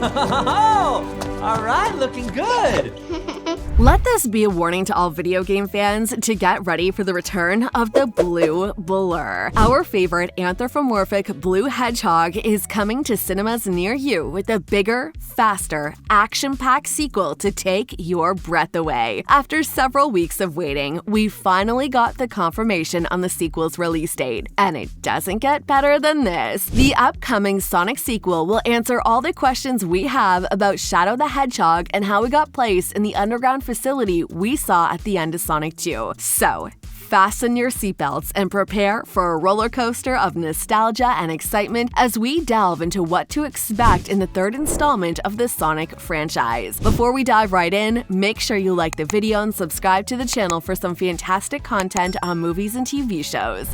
Oh, all right, looking good. Let this be a warning to all video game fans to get ready for the return of the Blue Blur. Our favorite anthropomorphic blue hedgehog is coming to cinemas near you with a bigger, faster, action-packed sequel to take your breath away. After several weeks of waiting, we finally got the confirmation on the sequel's release date, and it doesn't get better than this. The upcoming Sonic sequel will answer all the questions we have about Shadow the Hedgehog and how it got placed in the underground facility we saw at the end of Sonic 2. So, fasten your seatbelts and prepare for a roller coaster of nostalgia and excitement as we delve into what to expect in the third installment of the Sonic franchise. Before we dive right in, make sure you like the video and subscribe to the channel for some fantastic content on movies and TV shows.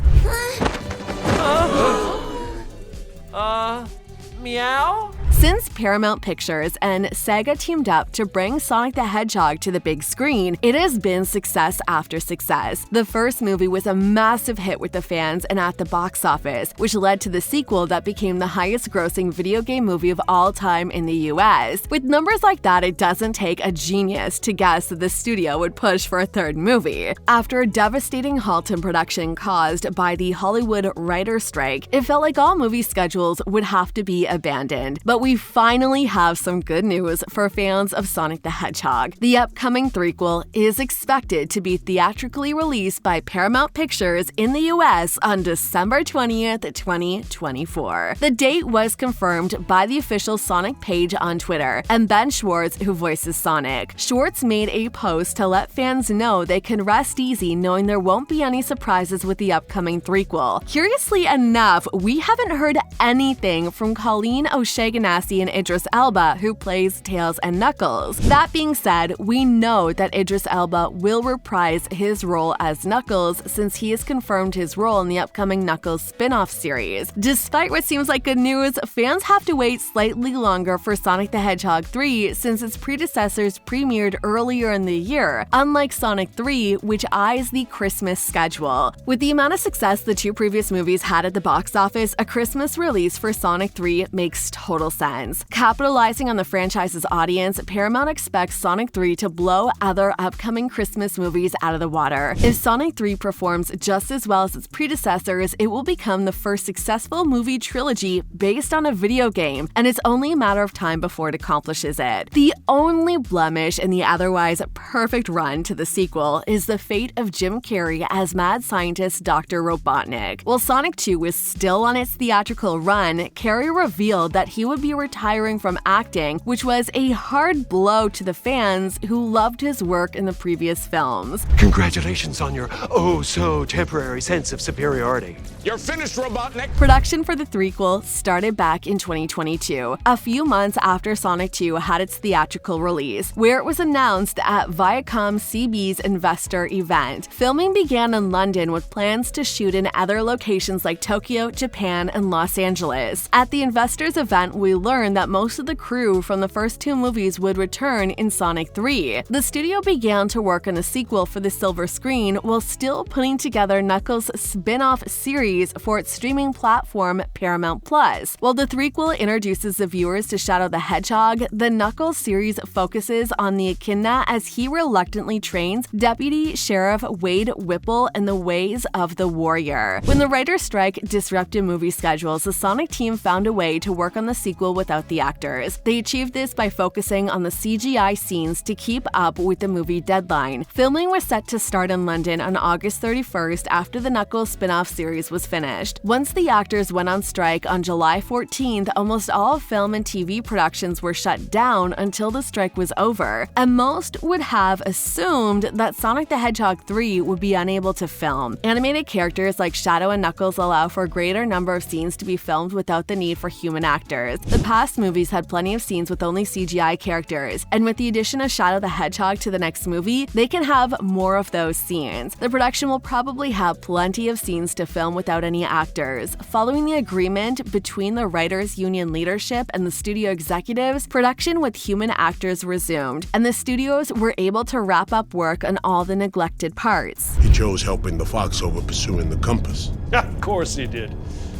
Meow? Since Paramount Pictures and Sega teamed up to bring Sonic the Hedgehog to the big screen, it has been success after success. The first movie was a massive hit with the fans and at the box office, which led to the sequel that became the highest-grossing video game movie of all time in the US. With numbers like that, it doesn't take a genius to guess that the studio would push for a third movie. After a devastating halt in production caused by the Hollywood writer's strike, it felt like all movie schedules would have to be abandoned. But we finally have some good news for fans of Sonic the Hedgehog. The upcoming threequel is expected to be theatrically released by Paramount Pictures in the US on December 20th, 2024. The date was confirmed by the official Sonic page on Twitter, and Ben Schwartz, who voices Sonic. Schwartz made a post to let fans know they can rest easy knowing there won't be any surprises with the upcoming threequel. Curiously enough, we haven't heard anything from Colleen O'Shaughnessy and Idris Elba, who plays Tails and Knuckles. That being said, we know that Idris Elba will reprise his role as Knuckles since he has confirmed his role in the upcoming Knuckles spin-off series. Despite what seems like good news, fans have to wait slightly longer for Sonic the Hedgehog 3 since its predecessors premiered earlier in the year, unlike Sonic 3, which eyes the Christmas schedule. With the amount of success the two previous movies had at the box office, a Christmas release for Sonic 3 makes total sense. Capitalizing on the franchise's audience, Paramount expects Sonic 3 to blow other upcoming Christmas movies out of the water. If Sonic 3 performs just as well as its predecessors, it will become the first successful movie trilogy based on a video game, and it's only a matter of time before it accomplishes it. The only blemish in the otherwise perfect run to the sequel is the fate of Jim Carrey as mad scientist Dr. Robotnik. While Sonic 2 was still on its theatrical run, Carrey revealed that he would be retiring from acting, which was a hard blow to the fans who loved his work in the previous films. Congratulations on your oh-so-temporary sense of superiority. You're finished, Robotnik! Production for the threequel started back in 2022, a few months after Sonic 2 had its theatrical release, where it was announced at Viacom CB's investor event. Filming began in London with plans to shoot in other locations like Tokyo, Japan, and Los Angeles. At the investors event, we learned that most of the crew from the first two movies would return in Sonic 3. The studio began to work on a sequel for the silver screen while still putting together Knuckles' spin-off series for its streaming platform Paramount+. While the threequel introduces the viewers to Shadow the Hedgehog, the Knuckles series focuses on the Echidna as he reluctantly trains Deputy Sheriff Wade Whipple in the ways of the warrior. When the writer's strike disrupted movie schedules, the Sonic team found a way to work on the sequel without the actors. They achieved this by focusing on the CGI scenes to keep up with the movie deadline. Filming was set to start in London on August 31st after the Knuckles spin-off series was finished. Once the actors went on strike on July 14th, almost all film and TV productions were shut down until the strike was over, and most would have assumed that Sonic the Hedgehog 3 would be unable to film. Animated characters like Shadow and Knuckles allow for a greater number of scenes to be filmed without the need for human actors. The past movies had plenty of scenes with only CGI characters, and with the addition of Shadow the Hedgehog to the next movie, they can have more of those scenes. The production will probably have plenty of scenes to film without any actors. Following the agreement between the writers' union leadership and the studio executives, production with human actors resumed, and the studios were able to wrap up work on all the neglected parts. He chose helping the fox over pursuing the compass. Of course he did.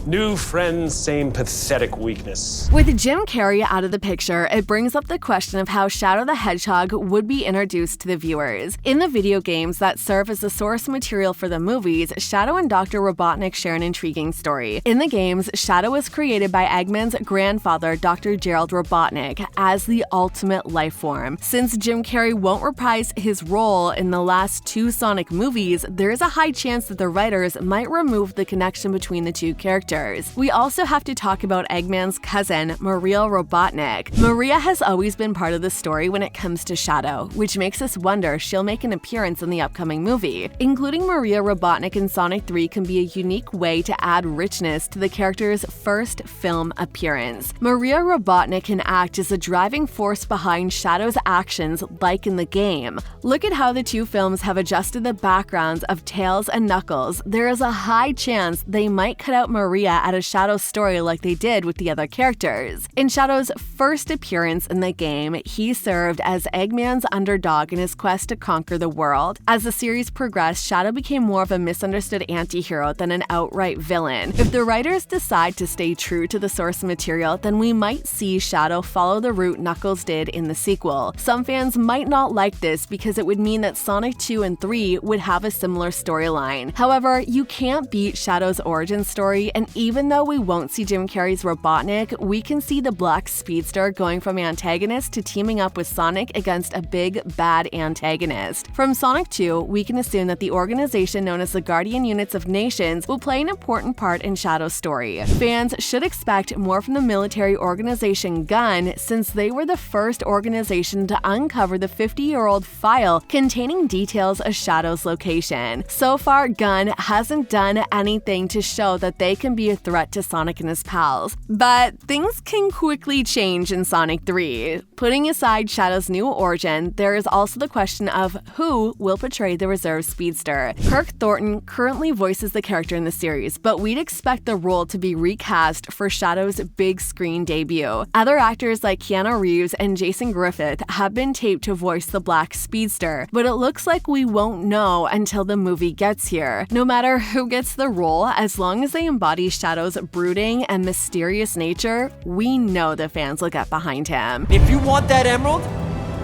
New friends, same pathetic weakness. With Jim Carrey out of the picture, it brings up the question of how Shadow the Hedgehog would be introduced to the viewers. In the video games that serve as the source material for the movies, Shadow and Dr. Robotnik share an intriguing story. In the games, Shadow was created by Eggman's grandfather, Dr. Gerald Robotnik, as the ultimate life form. Since Jim Carrey won't reprise his role in the last two Sonic movies, there is a high chance that the writers might remove the connection between the two characters. We also have to talk about Eggman's cousin, Maria Robotnik. Maria has always been part of the story when it comes to Shadow, which makes us wonder if she'll make an appearance in the upcoming movie. Including Maria Robotnik in Sonic 3 can be a unique way to add richness to the character's first film appearance. Maria Robotnik can act as a driving force behind Shadow's actions like in the game. Look at how the two films have adjusted the backgrounds of Tails and Knuckles. There is a high chance they might cut out Maria at a Shadow story like they did with the other characters. In Shadow's first appearance in the game, he served as Eggman's underdog in his quest to conquer the world. As the series progressed, Shadow became more of a misunderstood anti-hero than an outright villain. If the writers decide to stay true to the source material, then we might see Shadow follow the route Knuckles did in the sequel. Some fans might not like this because it would mean that Sonic 2 and 3 would have a similar storyline. However, you can't beat Shadow's origin story, and even though we won't see Jim Carrey's Robotnik, we can see the Black Speedster going from antagonist to teaming up with Sonic against a big, bad antagonist. From Sonic 2, we can assume that the organization known as the Guardian Units of Nations will play an important part in Shadow's story. Fans should expect more from the military organization Gun, since they were the first organization to uncover the 50-year-old file containing details of Shadow's location. So far, Gun hasn't done anything to show that they can be a threat to Sonic and his pals. But things can quickly change in Sonic 3. Putting aside Shadow's new origin, there is also the question of who will portray the reserve speedster. Kirk Thornton currently voices the character in the series, but we'd expect the role to be recast for Shadow's big screen debut. Other actors like Keanu Reeves and Jason Griffith have been taped to voice the Black Speedster, but it looks like we won't know until the movie gets here. No matter who gets the role, as long as they embody Shadow's brooding and mysterious nature, we know the fans will get behind him. If you want that emerald,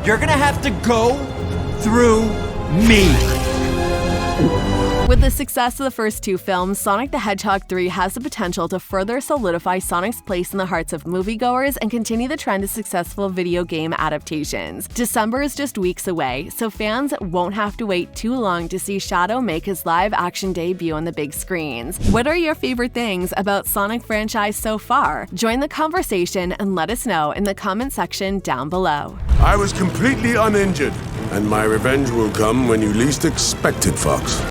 you're gonna have to go through me. With the success of the first two films, Sonic the Hedgehog 3 has the potential to further solidify Sonic's place in the hearts of moviegoers and continue the trend of successful video game adaptations. December is just weeks away, so fans won't have to wait too long to see Shadow make his live-action debut on the big screens. What are your favorite things about Sonic franchise so far? Join the conversation and let us know in the comment section down below. I was completely uninjured, and my revenge will come when you least expect it, Fox.